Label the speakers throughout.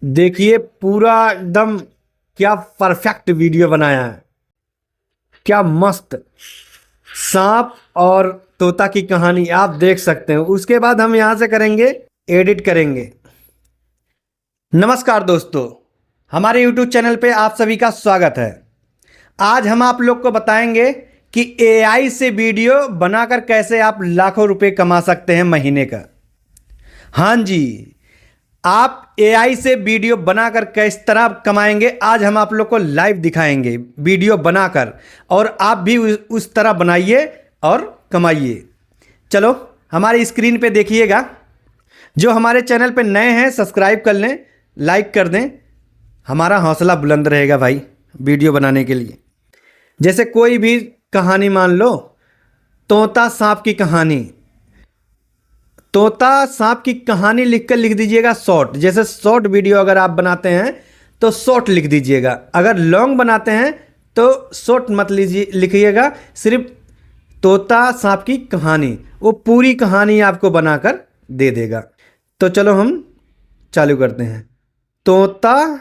Speaker 1: देखिए पूरा एकदम क्या परफेक्ट वीडियो बनाया है। क्या मस्त सांप और तोता की कहानी आप देख सकते हो। उसके बाद हम यहाँ से करेंगे, एडिट करेंगे। नमस्कार दोस्तों, हमारे YouTube चैनल पे आप सभी का स्वागत है। आज हम आप लोग को बताएंगे कि AI से वीडियो बनाकर कैसे आप लाखों रुपए कमा सकते हैं महीने का। हाँ जी, आप AI से वीडियो बनाकर किस तरह कमाएंगे, आज हम आप लोग को लाइव दिखाएंगे वीडियो बनाकर, और आप भी उस तरह बनाइए और कमाइए। चलो हमारी स्क्रीन पे देखिएगा। जो हमारे चैनल पे नए हैं सब्सक्राइब कर लें, लाइक कर दें, हमारा हौसला बुलंद रहेगा भाई वीडियो बनाने के लिए। जैसे कोई भी कहानी मान लो, तोता सांप की कहानी। तोता सांप की कहानी लिख दीजिएगा शॉर्ट। जैसे शॉर्ट वीडियो अगर आप बनाते हैं तो शॉर्ट लिख दीजिएगा, अगर लॉन्ग बनाते हैं तो शॉर्ट मत लिखिएगा, सिर्फ तोता सांप की कहानी, वो पूरी कहानी आपको बनाकर दे देगा। तो चलो हम चालू करते हैं। तोता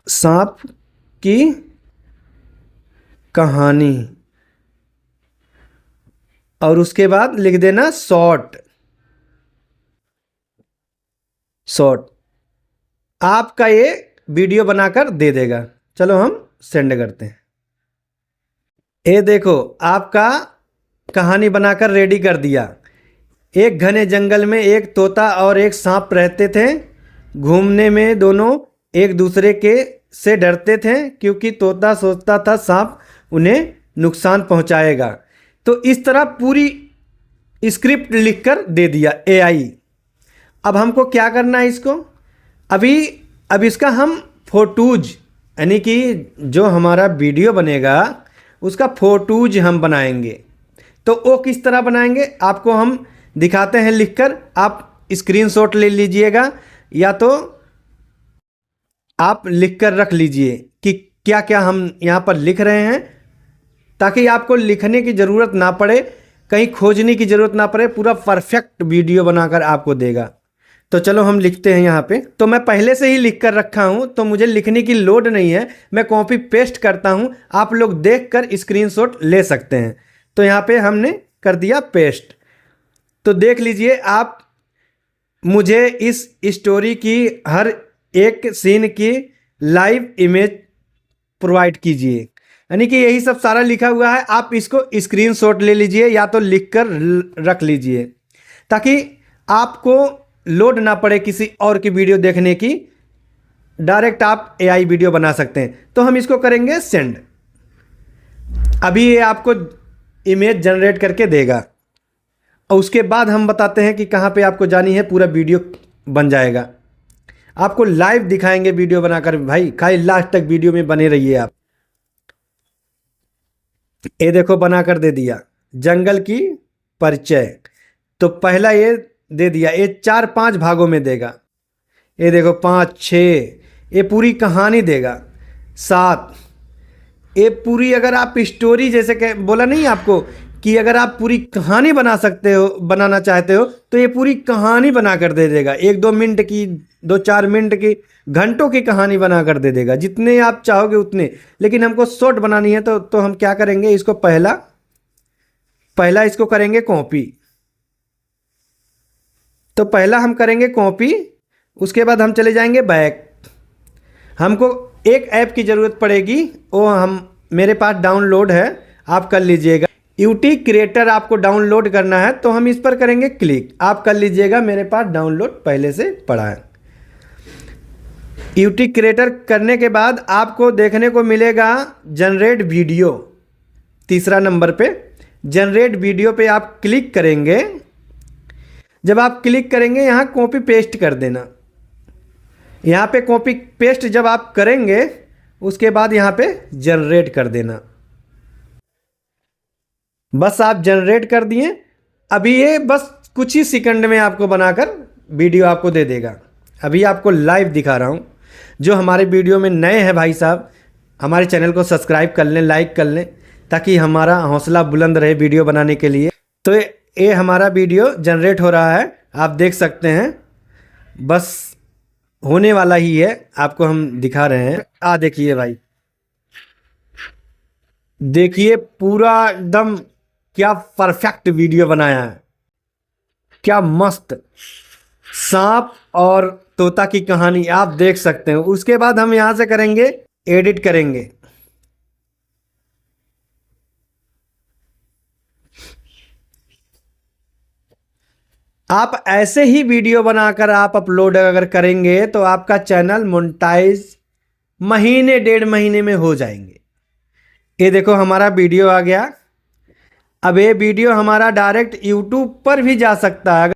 Speaker 1: सांप की कहानी, और उसके बाद लिख देना शॉर्ट। आपका ये वीडियो बनाकर दे देगा। चलो हम सेंड करते हैं। ये देखो आपका कहानी बनाकर रेडी कर दिया। एक घने जंगल में एक तोता और एक सांप रहते थे। घूमने में दोनों एक दूसरे के से डरते थे, क्योंकि तोता सोचता था सांप उन्हें नुकसान पहुंचाएगा। तो इस तरह पूरी स्क्रिप्ट लिखकर दे दिया AI। अब हमको क्या करना है इसको, अब इसका हम फोटोज, यानी कि जो हमारा वीडियो बनेगा उसका फोटोज हम बनाएंगे। तो वो किस तरह बनाएंगे आपको हम दिखाते हैं लिखकर। आप स्क्रीनशॉट ले लीजिएगा, या तो आप लिखकर रख लीजिए कि क्या क्या हम यहाँ पर लिख रहे हैं, ताकि आपको लिखने की ज़रूरत ना पड़े, कहीं खोजने की ज़रूरत ना पड़े, पूरा परफेक्ट वीडियो बनाकर आपको देगा। तो चलो हम लिखते हैं यहाँ पे। तो मैं पहले से ही लिख कर रखा हूँ, तो मुझे लिखने की लोड नहीं है, मैं कॉपी पेस्ट करता हूँ। आप लोग देखकर स्क्रीनशॉट ले सकते हैं। तो यहाँ पे हमने कर दिया पेस्ट। तो देख लीजिए आप, मुझे इस स्टोरी की हर एक सीन की लाइव इमेज प्रोवाइड कीजिए, यानी कि यही सब सारा लिखा हुआ है। आप इसको स्क्रीनशॉट ले लीजिए या तो लिख कर रख लीजिए, ताकि आपको लोड ना पड़े किसी और की वीडियो देखने की। डायरेक्ट आप AI वीडियो बना सकते हैं। तो हम इसको करेंगे सेंड। अभी ये आपको इमेज जनरेट करके देगा, और उसके बाद हम बताते हैं कि कहाँ पे आपको जानी है। पूरा वीडियो बन जाएगा, आपको लाइव दिखाएंगे वीडियो बनाकर। भाई खाली लास्ट तक वीडियो में बने रहिए आप। ये देखो बनाकर दे दिया, जंगल की परिचय। तो पहला ये दे दिया, ये 4-5 भागों में देगा। ये देखो 5-6, ये पूरी कहानी देगा। 7, ये पूरी, अगर आप स्टोरी जैसे बोला नहीं आपको कि अगर आप पूरी कहानी बनाना चाहते हो, तो ये पूरी कहानी बनाकर दे देगा। 1-2 मिनट की, 2-4 मिनट की, घंटों की कहानी बनाकर दे देगा, जितने आप चाहोगे उतने। लेकिन हमको शॉर्ट बनानी है, तो हम क्या करेंगे, इसको पहला इसको करेंगे कॉपी। तो पहला हम करेंगे कॉपी, उसके बाद हम चले जाएंगे बैक। हमको एक ऐप की ज़रूरत पड़ेगी, वो मेरे पास डाउनलोड है, आप कर लीजिएगा। यूटी क्रिएटर आपको डाउनलोड करना है, तो हम इस पर करेंगे क्लिक, आप कर लीजिएगा, मेरे पास डाउनलोड पहले से पड़ा है। यूटी क्रिएटर करने के बाद आपको देखने को मिलेगा जनरेट वीडियो। तीसरा नंबर पे जनरेट वीडियो पे आप क्लिक करेंगे। जब आप क्लिक करेंगे, यहाँ कॉपी पेस्ट कर देना। यहाँ पे कॉपी पेस्ट जब आप करेंगे, उसके बाद यहाँ पे जनरेट कर देना। बस आप जनरेट कर दिए। अभी ये बस कुछ ही सेकंड में आपको बनाकर वीडियो आपको दे देगा। अभी आपको लाइव दिखा रहा हूँ। जो हमारे वीडियो में नए हैं भाई साहब, हमारे चैनल को सब्सक्राइब कर लें, लाइक कर लें, ताकि हमारा हौसला बुलंद रहे वीडियो बनाने के लिए। तो ये हमारा वीडियो जनरेट हो रहा है, आप देख सकते हैं, बस होने वाला ही है, आपको हम दिखा रहे हैं। देखिए भाई, देखिए पूरा एकदम क्या परफेक्ट वीडियो बनाया है, क्या मस्त सांप और तोता की कहानी आप देख सकते हैं। उसके बाद हम यहां से करेंगे, एडिट करेंगे। आप ऐसे ही वीडियो बनाकर आप अपलोड अगर करेंगे तो आपका चैनल मोनेटाइज महीने 1.5 महीने में हो जाएंगे। ये देखो हमारा वीडियो आ गया। अब ये वीडियो हमारा डायरेक्ट यूट्यूब पर भी जा सकता है।